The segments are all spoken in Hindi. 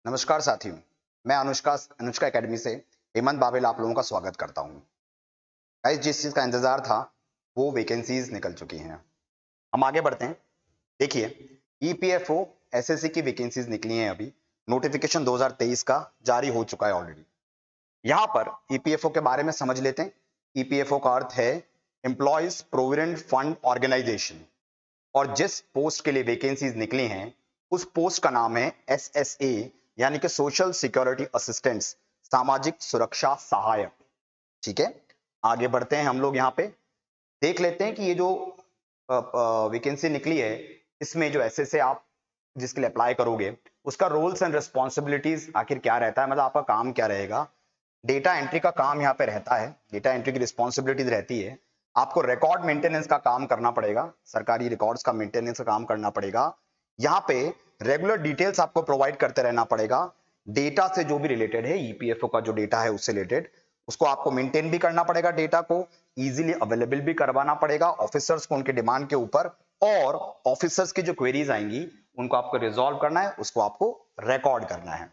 नमस्कार साथियों। मैं अनुष्का अनुष्का एकेडमी से हेमंत बाबेल आप लोगों का स्वागत करता हूं। गाइस, जिस चीज का इंतजार था वो वैकेंसीज निकल चुकी हैं। हम आगे बढ़ते हैं। देखिए, ईपीएफओ एसएससी की वैकेंसीज निकली हैं। अभी नोटिफिकेशन 2023 का जारी हो चुका है ऑलरेडी। यहां पर ईपीएफओ के बारे में समझ लेते हैं। ईपीएफओ का अर्थ है एम्प्लॉयज प्रोविडेंट फंड ऑर्गेनाइजेशन, और जिस पोस्ट के लिए वैकेंसीज निकली हैं उस पोस्ट का नाम है एसएसए, यानी कि सोशल सिक्योरिटी असिस्टेंट्स, सामाजिक सुरक्षा सहायक। ठीक है, आगे बढ़ते हैं हम लोग। यहाँ पे देख लेते हैं कि ये जो वैकेंसी निकली है इसमें जो एसएसए आप जिसके लिए अप्लाई करोगे उसका रोल्स एंड रिस्पॉन्सिबिलिटीज आखिर क्या रहता है, मतलब आपका काम क्या रहेगा। डेटा एंट्री का काम यहाँ पे रहता है। डेटा एंट्री की रिस्पॉन्सिबिलिटीज रहती है। आपको रिकॉर्ड मेंटेनेंस का काम करना पड़ेगा, सरकारी रिकॉर्ड्स का मेंटेनेंस का काम करना पड़ेगा। यहाँ पे रेगुलर डिटेल्स आपको प्रोवाइड करते रहना पड़ेगा। डेटा से जो भी रिलेटेड है, ईपीएफओ का जो डेटा है उससे रिलेटेड, उसको आपको मेंटेन भी करना पड़ेगा। डेटा को इजीली अवेलेबल भी करवाना पड़ेगा ऑफिसर्स को उनके डिमांड के ऊपर, और ऑफिसर्स की जो क्वेरीज आएंगी उनको आपको रिजॉल्व करना है, उसको आपको रिकॉर्ड करना है।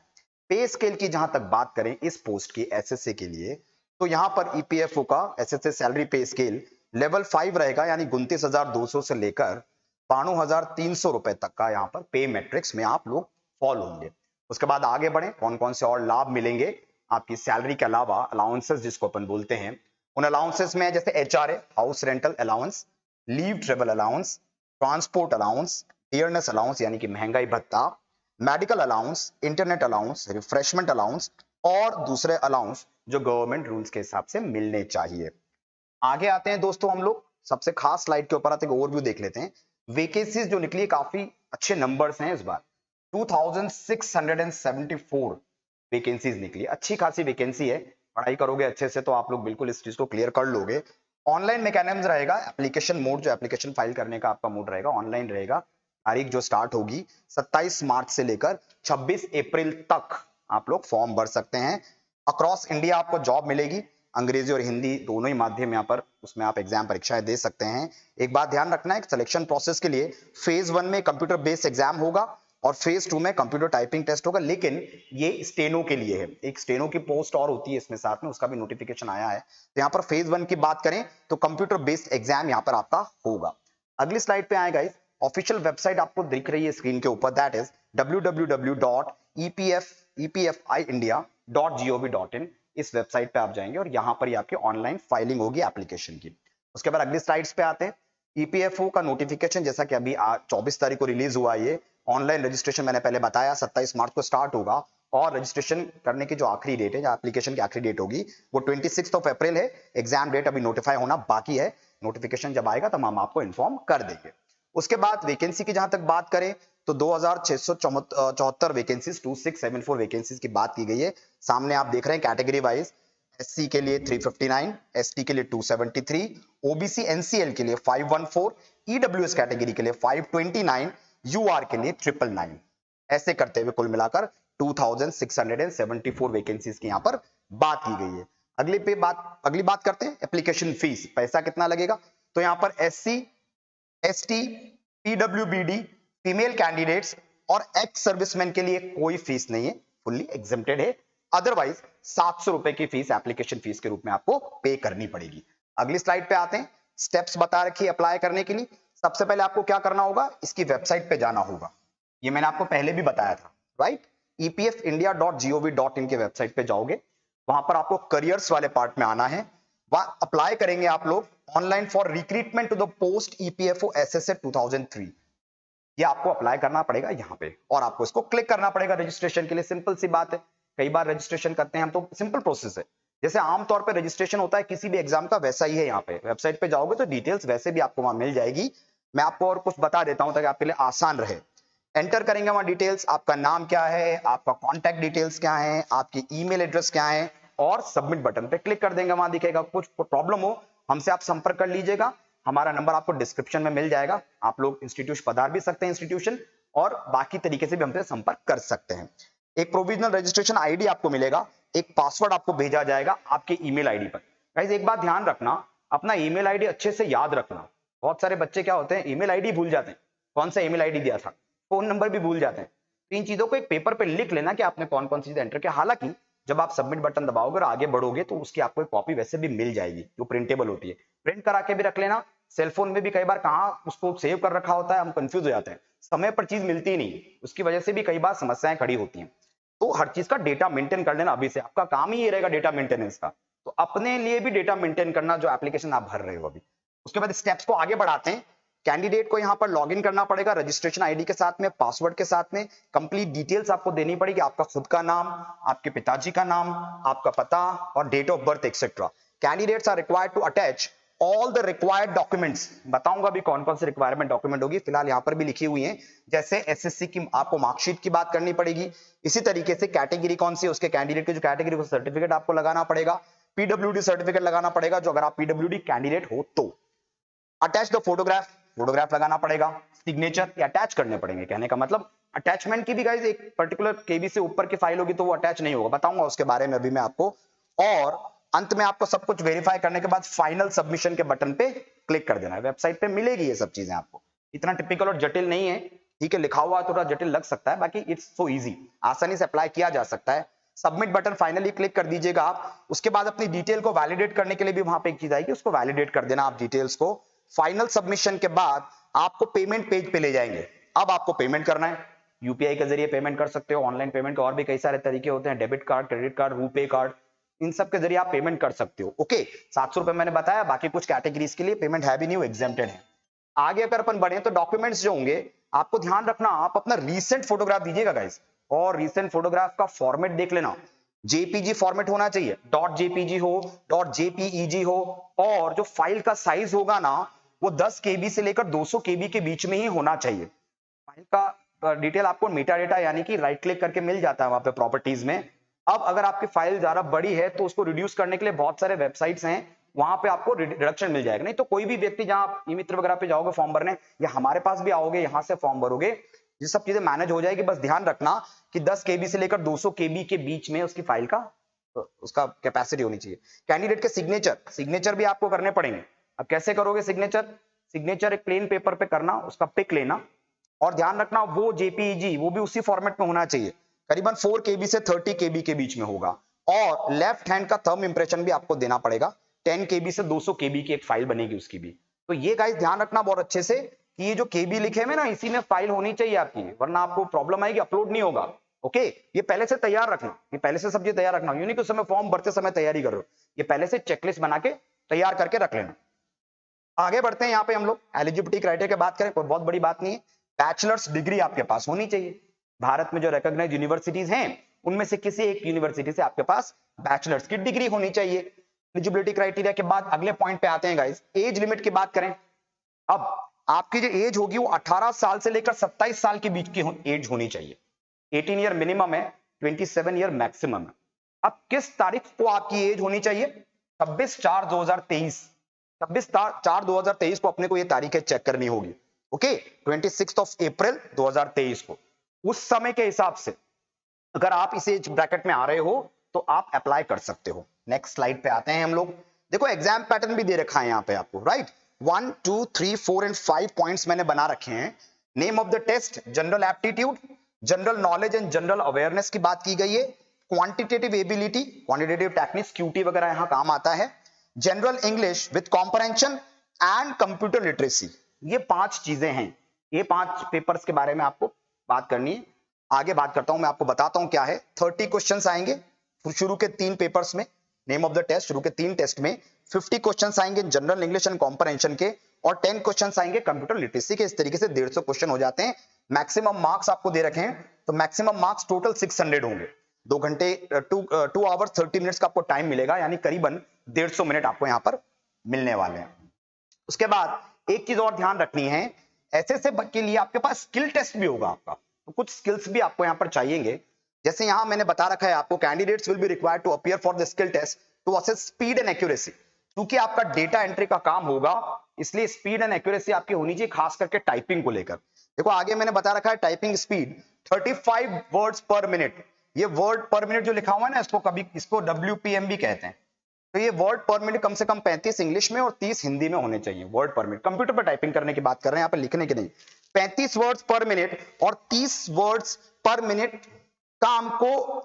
पे स्केल की जहां तक बात करें इस पोस्ट की एसएसए के लिए, तो यहां पर ईपीएफओ का एसएसए सैलरी पे स्केल लेवल 5 रहेगा, यानी 29,200 से लेकर 92,300 रुपए तक का यहां पर पे मैट्रिक्स में आप लोग फॉल होंगे। उसके बाद आगे बढ़े, कौन कौन से और लाभ मिलेंगे आपकी सैलरी के अलावा। अलाउंसेस जिसको अपन बोलते हैं, उन अलाउंसेस में जैसे HRA, house rental allowance, leave travel allowance, transport allowance, dearness allowance यानी कि महंगाई भत्ता, medical allowance, internet allowance, refreshment allowance और दूसरे अलाउंस जो गवर्नमेंट रूल्स के हिसाब से मिलने चाहिए। आगे आते हैं दोस्तों, हम लोग सबसे खास स्लाइड के ऊपर आते हैं, ओवरव्यू देख लेते हैं। वैकेंसीज जो निकली काफी अच्छे नंबर्स हैं इस बार। 2674 वैकेंसीज निकली, अच्छी खासी वैकेंसी है। पढ़ाई करोगे अच्छे से तो आप लोग बिल्कुल इस चीज को क्लियर कर लोगे। ऑनलाइन मैकेनिज्म रहेगा, एप्लीकेशन मोड, जो एप्लीकेशन फाइल करने का आपका मोड रहेगा ऑनलाइन रहेगा। तारीख जो स्टार्ट होगी 27 मार्च से लेकर 26 अप्रैल तक आप लोग फॉर्म भर सकते हैं। अक्रॉस इंडिया आपको जॉब मिलेगी, अंग्रेजी और हिंदी दोनों ही माध्यम यहाँ पर, उसमें आप एग्जाम परीक्षाएं दे सकते हैं। एक बात ध्यान रखना है, सिलेक्शन प्रोसेस के लिए फेज 1 में कंप्यूटर बेस्ड एग्जाम होगा और फेज 2 में कंप्यूटर टाइपिंग टेस्ट होगा, लेकिन ये स्टेनो के लिए है। एक स्टेनो की पोस्ट और होती है इसमें साथ में, उसका भी नोटिफिकेशन आया है। तो यहाँ पर फेज 1 की बात करें तो कंप्यूटर बेस्ड एग्जाम यहाँ पर आपका होगा। अगली स्लाइड पे आएगा, इस ऑफिशियल वेबसाइट आपको दिख रही है स्क्रीन के ऊपर, दैट इज www.epfindia.gov.in। इस वेबसाइट पे आप जाएंगे और यहां पर ही आपकी ऑनलाइन फाइलिंग होगी एप्लीकेशन की। उसके बाद अगली स्लाइड्स पे आते हैं। ईपीएफओ का नोटिफिकेशन जैसा कि अभी 24 तारीख को रिलीज हुआ, ये ऑनलाइन रजिस्ट्रेशन मैंने पहले बताया 27 मार्च को स्टार्ट होगा, और रजिस्ट्रेशन करने की जो आखिरी डेट है, एप्लीकेशन की आखिरी डेट होगी वो 26 अप्रैल है। एग्जाम डेट अभी नोटिफाई होना बाकी है, नोटिफिकेशन जब आएगा तब हम आपको इन्फॉर्म कर देंगे। उसके बाद वैकेंसी की जहां तक बात करें तो 2674 वैकेंसीज, 2674 वैकेंसीज की बात की गई है। सामने आप देख रहे हैं कैटेगरी वाइज, एससी के लिए 359, एसटी के लिए 273, ओबीसी एनसीएल के लिए 514, ईडब्ल्यूएस कैटेगरी के लिए 529, यूआर के लिए 999। ऐसे करते हुए कुल मिलाकर 2674 वैकेंसीज की यहां पर बात की गई है। अगली बात करते हैं एप्लीकेशन फीस, पैसा कितना लगेगा। तो यहां पर SC, ST, PWBD, female candidates और एक्स सर्विसमैन के लिए कोई फीस नहीं है, फुल्ली एग्जेम्प्टेड है। अदरवाइज 700 रुपए की फीस एप्लीकेशन फीस के रूप में आपको पे करनी पड़ेगी। अगली स्लाइड पे आते हैं, स्टेप्स बता रखी है अप्लाई करने के लिए। सबसे पहले आपको क्या करना होगा, इसकी वेबसाइट पे जाना होगा। ये मैंने आपको पहले भी बताया था, राइट। epfindia.gov.in के वेबसाइट पे जाओगे, वहां पर आपको करियर्स वाले पार्ट में आना है। वहां अप्लाई करेंगे आप लोग online for recruitment to the post EPFO SSA 2003। ये आपको अप्लाई करना पड़ेगा यहाँ पे, और आपको इसको क्लिक करना पड़ेगा रजिस्ट्रेशन के लिए। सिंपल सी बात है, कई बार रजिस्ट्रेशन करते हैं हम तो सिंपल प्रोसेस है, जैसे आमतौर पर रजिस्ट्रेशन होता है किसी भी एग्जाम का, वैसा ही है। यहाँ पे वेबसाइट पे जाओगे तो डिटेल्स वैसे भी आपको वहां मिल जाएगी। मैं आपको और कुछ बता देता हूं ताकि आपके लिए आसान रहे। एंटर करेंगे वहां डिटेल्स, आपका नाम क्या है, आपका कॉन्टैक्ट डिटेल्स क्या है, आपकी ईमेल एड्रेस क्या है, और सबमिट बटन पे क्लिक कर देंगे। वहां दिखेगा, कुछ प्रॉब्लम हो हमसे आप संपर्क कर लीजिएगा। हमारा नंबर आपको डिस्क्रिप्शन में मिल जाएगा, आप लोग इंस्टीट्यूट पधार भी सकते हैं इंस्टीट्यूशन, और बाकी तरीके से भी हमसे संपर्क कर सकते हैं। एक प्रोविजनल रजिस्ट्रेशन आईडी आपको मिलेगा, एक पासवर्ड आपको भेजा जाएगा आपके ईमेल आईडी पर। गाइस एक बात ध्यान रखना, अपना ईमेल आईडी अच्छे से याद रखना। बहुत सारे बच्चे क्या होते हैं, ईमेल आईडी भूल जाते हैं, कौन सा ईमेल आईडी दिया था, फोन नंबर भी भूल जाते हैं। तो इन चीजों को एक पेपर पे लिख लेना कि आपने कौन कौन सी चीजें एंटर किया। हालांकि जब आप सबमिट बटन दबाओगे और आगे बढ़ोगे तो उसकी आपको एक कॉपी वैसे भी मिल जाएगी जो प्रिंटेबल होती है, प्रिंट करा के भी रख लेना। सेलफोन में भी कई बार कहाँ उसको सेव कर रखा होता है, हम कंफ्यूज हो जाते हैं, समय पर चीज मिलती ही नहीं, उसकी वजह से भी कई बार समस्याएं खड़ी होती हैं। तो हर चीज का डेटा मेंटेन कर लेना अभी से, आपका काम ही ये रहेगा डेटा मेंटेनेंस का। तो अपने लिए भी डेटा मेंटेन करना जो एप्लीकेशन आप भर रहे हो अभी। उसके बाद स्टेप्स को आगे बढ़ाते हैं। कैंडिडेट को यहाँ पर लॉगिन करना पड़ेगा रजिस्ट्रेशन आईडी के साथ में, पासवर्ड के साथ में, कंप्लीट डिटेल्स आपको देनी पड़ेगी, आपका खुद का नाम, आपके पिताजी का नाम, आपका पता और date of birth etcetera. Candidates are required to attach all the required documents. बताऊंगा भी कौन कौन से रिक्वायरमेंट डॉक्यूमेंट होगी, फिलहाल यहाँ पर भी लिखी हुई है। जैसे एसएससी की आपको मार्कशीट की बात करनी पड़ेगी, इसी तरीके से कैटेगरी कौन सी है उसके कैंडिडेट की जो कैटेगरी को सर्टिफिकेट आपको लगाना पड़ेगा, पीडब्ल्यूडी सर्टिफिकेट लगाना पड़ेगा जो अगर आप पीडब्ल्यूडी कैंडिडेट हो तो। अटैच द फोटोग्राफ, फोटोग्राफ लगाना पड़ेगा, सिग्नेचर अटैच करने पड़ेंगे, कहने का मतलब अटैचमेंट की भी गाइस एक पर्टिकुलर केबी से ऊपर की फाइल होगी तो वो अटैच नहीं होगा, बताऊंगा उसके बारे में अभी मैं आपको। और अंत में आपको सब कुछ वेरीफाई करने के बाद फाइनल सबमिशन के बटन पे क्लिक कर देना है। वेबसाइट पे मिलेगी ये सब चीजें आपको, इतना टिपिकल और जटिल नहीं है, ठीक है, लिखा हुआ थोड़ा जटिल लग सकता है, बाकी इट्स सो इजी, आसानी से अप्लाई किया जा सकता है। सबमिट बटन फाइनली क्लिक कर दीजिएगा आप। उसके बाद अपनी डिटेल को वैलिडेट करने के लिए भी वहां पे एक चीज आएगी, उसको वैलिडेट कर देना आप डिटेल्स को। फाइनल सबमिशन के बाद आपको पेमेंट पेज पे ले जाएंगे। अब आपको पेमेंट करना है, यूपीआई के जरिए पेमेंट कर सकते हो, ऑनलाइन पेमेंट के और भी कई सारे तरीके होते हैं, डेबिट कार्ड, क्रेडिट कार्ड, रूपे कार्ड, इन सब के जरिए आप पेमेंट कर सकते हो। ओके, 700 रुपए मैंने बताया, बाकी कुछ कैटेगरीज के लिए पेमेंट है भी नहीं, एग्जेम्प्टेड है। आगे अगर अपन बढ़े तो डॉक्यूमेंट्स जो होंगे आपको ध्यान रखना, आप अपना रीसेंट फोटोग्राफ दीजिएगा गाइस, और रीसेंट फोटोग्राफ का फॉर्मेट देख लेना, जेपीजी फॉर्मेट होना चाहिए, डॉट जेपीजी हो, डॉट जेपीईजी हो, और जो फाइल का साइज होगा ना वो 10 केबी से लेकर 200 केबी के बीच में ही होना चाहिए। फाइल का डिटेल आपको मेटा डेटा यानी कि राइट क्लिक करके मिल जाता है वहां पे प्रॉपर्टीज में। अब अगर आपकी फाइल ज्यादा बड़ी है तो उसको रिड्यूस करने के लिए बहुत सारे वेबसाइट्स हैं, वहां पे आपको रिडक्शन मिल जाएगा। नहीं तो कोई भी व्यक्ति जहां आप ई मित्र वगैरह पे जाओगे फॉर्म भरने, या हमारे पास भी आओगे यहां से फॉर्म भरोगे, ये सब चीजें मैनेज हो जाएगी। बस ध्यान रखना कि 10 केबी से लेकर 200 केबी के बीच में उसकी फाइल का उसका कैपेसिटी होनी चाहिए। कैंडिडेट के सिग्नेचर, सिग्नेचर भी आपको करने पड़ेंगे। अब कैसे करोगे सिग्नेचर? सिग्नेचर एक प्लेन पेपर पे करना, उसका पिक लेना, और ध्यान रखना वो जेपीईजी वो भी उसी फॉर्मेट में होना चाहिए, करीबन 4 केबी से 30 केबी के बीच में होगा। और लेफ्ट हैंड का थंब इंप्रेशन भी आपको देना पड़ेगा, 10 केबी से 200 केबी की एक फाइल बनेगी उसकी भी। तो ये गाइस ध्यान रखना बहुत अच्छे से कि ये जो केबी लिखे हुए ना इसी में फाइल होनी चाहिए आपकी, वरना आपको प्रॉब्लम आएगी, अपलोड नहीं होगा। ओके, ये पहले से तैयार रखना, ये पहले से सब चीज तैयार रखना, यूं नहीं कि उस समय फॉर्म भरते समय तैयारी कर रहे हो, ये पहले से चेकलिस्ट बना के तैयार करके रख लेना। आगे बढ़ते हैं, यहाँ पे हम लोग एलिजिबिलिटी क्राइटेरिया की बात करें, कोई बहुत बड़ी बात नहीं है, बैचलर्स डिग्री आपके पास होनी चाहिए। भारत में जो रिकॉग्नाइज्ड यूनिवर्सिटीज हैं उनमें से किसी एक यूनिवर्सिटी से आपके पास बैचलर्स की डिग्री होनी चाहिए। एलिजिबिलिटी क्राइटेरिया के बाद अगले पॉइंट पे आते हैं गाइस, एज लिमिट की बात करें। अब आपकी जो एज होगी वो 18 साल से लेकर 27 साल के बीच की एज होनी चाहिए। 18 ईयर मिनिमम है, 27 ईयर मैक्सिमम है। अब किस तारीख को आपकी एज होनी चाहिए? 26/4/2023, 26/4/2023 को अपने को ये तारीखें चेक करनी होगी। ओके, 26 अप्रैल 2023 को, उस समय के हिसाब से अगर आप इस एज ब्रैकेट में आ रहे हो तो आप अप्लाई कर सकते हो। नेक्स्ट स्लाइड पे आते हैं हम लोग। देखो एग्जाम पैटर्न भी दे रखा है यहाँ पे आपको, राइट, 1 2 3 4 एंड 5 पॉइंट्स मैंने बना रखे हैं। Name of the test, general aptitude, general knowledge and general awareness की बात की गई है। Quantitative ability, quantitative techniques, QT वगैरह यहाँ काम आता है। General English with comprehension and computer literacy, ये 5 चीजें हैं, ये 5 पेपर्स के बारे में आपको बात करनी है। आगे बात करता हूं, मैं आपको बताता हूं क्या है। 30 क्वेश्चंस आएंगे शुरू के 3 पेपर्स में, नेम ऑफ द टेस्ट शुरू के 3 टेस्ट में। 50 क्वेश्चंस आएंगे जनरल इंग्लिश एंड कॉम्प्रहेंशन के, और 10 क्वेश्चंस आएंगे कंप्यूटर लिटरेसी के। इस तरीके से 150 क्वेश्चन हो जाते हैं। मैक्सिमम मार्क्स आपको दे रखे हैं, तो मैक्सिमम मार्क्स टोटल 600 होंगे। 2 घंटे 2 आवर्स 30 मिनट्स का आपको टाइम मिलेगा, यानी करीबन 150 मिनट आपको यहाँ पर मिलने वाले हैं। उसके बाद एक चीज और ध्यान रखनी है, ऐसे के लिए आपके पास स्किल टेस्ट भी होगा आपका, तो कुछ स्किल्स भी आपको यहाँ पर चाहिएंगे। जैसे यहाँ मैंने बता रखा है आपको, candidates will be required to appear for the skill test to assess speed and accuracy. क्योंकि आपका डेटा एंट्री का काम होगा, इसलिए स्पीड एंड एक्यूरेसी आपकी होनी चाहिए, खास करके टाइपिंग को लेकर। देखो आगे मैंने बता रखा है टाइपिंग स्पीड 35 वर्ड्स पर मिनट। ये वर्ड पर मिनट जो लिखा हुआ है ना, इसको WPM भी कहते हैं। तो ये वर्ड पर मिनट कम से कम 35 इंग्लिश में और 30 हिंदी में होने चाहिए वर्ड पर मिनट। कंप्यूटर पर टाइपिंग करने की बात कर रहे हैं यहाँ पर, लिखने की नहीं। 35 वर्ड्स पर मिनट और 30 वर्ड्स पर मिनट का हमको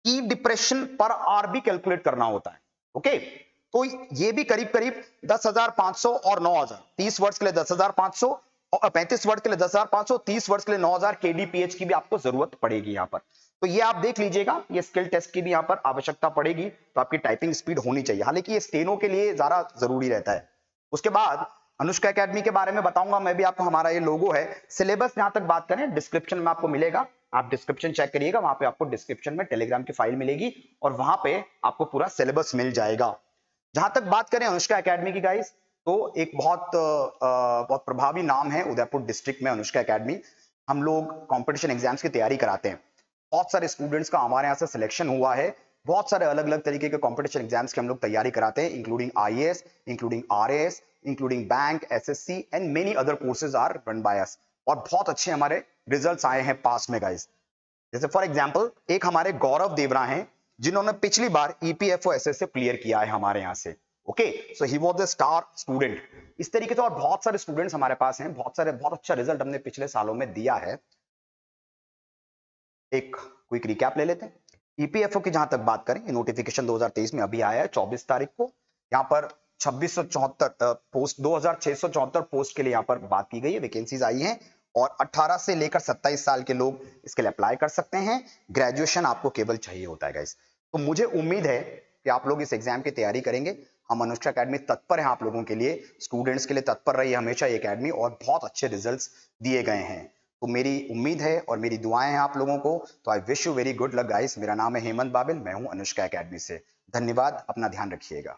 की डिप्रेशन पर आवर भी कैलकुलेट करना होता है। ओके, तो ये भी करीब करीब 10,500 और 9,000, 30 वर्ड्स के लिए 10,500 और 35 वर्ड के लिए 10,500, 30 वर्ड्स के लिए 9,000 केडीपीएच की भी आपको जरूरत पड़ेगी यहाँ पर। तो ये आप देख लीजिएगा, ये स्किल टेस्ट की भी यहाँ पर आवश्यकता पड़ेगी, तो आपकी टाइपिंग स्पीड होनी चाहिए, हालांकि ये स्टेनो के लिए ज्यादा जरूरी रहता है। उसके बाद अनुष्का एकेडमी के बारे में बताऊंगा मैं भी आपको, हमारा ये लोगो है। सिलेबस जहां तक बात करें, डिस्क्रिप्शन में आपको मिलेगा, आप डिस्क्रिप्शन चेक करिएगा, वहां पे आपको डिस्क्रिप्शन में टेलीग्राम की फाइल मिलेगी और वहां पे आपको पूरा सिलेबस मिल जाएगा। जहां तक बात करें अनुष्का एकेडमी की गाइस, तो एक बहुत प्रभावी नाम है उदयपुर डिस्ट्रिक्ट में अनुष्का एकेडमी। हम लोग कंपटीशन एग्जाम्स की तैयारी कराते हैं, बहुत सारे स्टूडेंट्स का हमारे यहाँ से सिलेक्शन हुआ है, बहुत सारे अलग अलग तरीके के कंपटीशन एग्जाम्स की हम लोग तैयारी कराते हैं, including IAS, including RAS, including bank, SSC and many other courses are run by us, और बहुत अच्छे हमारे रिजल्ट्स आए हैं पास में गाइस। जैसे फॉर एग्जांपल एक हमारे गौरव देवरा हैं, जिन्होंने पिछली बार ईपीएफओ एसएस से क्लियर किया है हमारे यहाँ से। Okay, so he was the star student. इस तरीके से और बहुत सारे स्टूडेंट्स हमारे पास हैं, बहुत अच्छा रिजल्ट हमने पिछले सालों में दिया है। एक क्विक रिकैप ले लेते हैं। ईपीएफओ की जहां तक बात करें, नोटिफिकेशन 2023 में अभी आया है 24 तारीख को। यहाँ पर 2674 पोस्ट, 2674 पोस्ट के लिए यहाँ पर बात की गई है, वैकेंसीज आई हैं, और 18 से लेकर 27 साल के लोग इसके लिए अप्लाई कर सकते हैं। ग्रेजुएशन आपको केवल चाहिए होता है गाइस। तो मुझे उम्मीद है कि आप लोग इस एग्जाम की तैयारी करेंगे। हम अनुष्का एकेडमी तत्पर है आप लोगों के लिए, स्टूडेंट्स के लिए तत्पर रही है हमेशा ये एकेडमी, और बहुत अच्छे रिजल्ट्स दिए गए हैं। तो मेरी उम्मीद है और मेरी दुआएं हैं आप लोगों को। तो I wish you very good luck guys. मेरा नाम है हेमंत बाबिल, मैं हूं अनुष्का एकेडमी से। धन्यवाद, अपना ध्यान रखिएगा।